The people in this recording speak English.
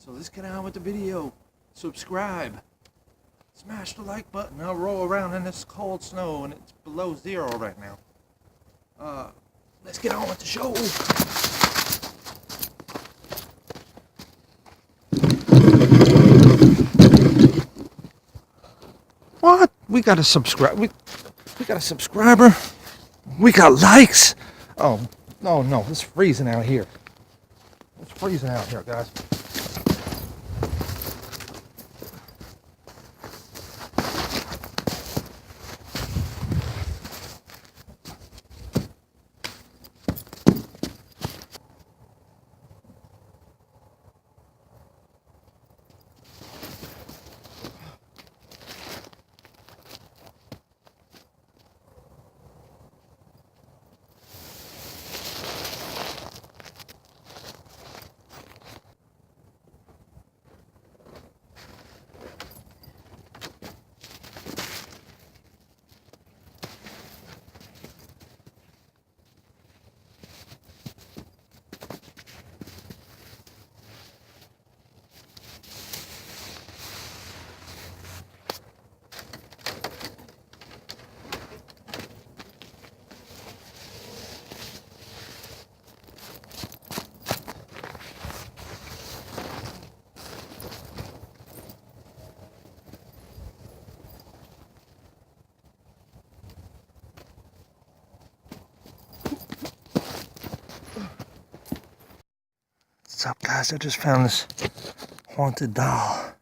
So let's get on with the video. Subscribe. Smash the like button. I'll roll around in this cold snow and it's below 0 right now. Let's get on with the show. What? We got a subscribe. We got a subscriber. We got likes. Oh, no. It's freezing out here. It's freezing out here, guys. What's up, guys? I just found this haunted doll.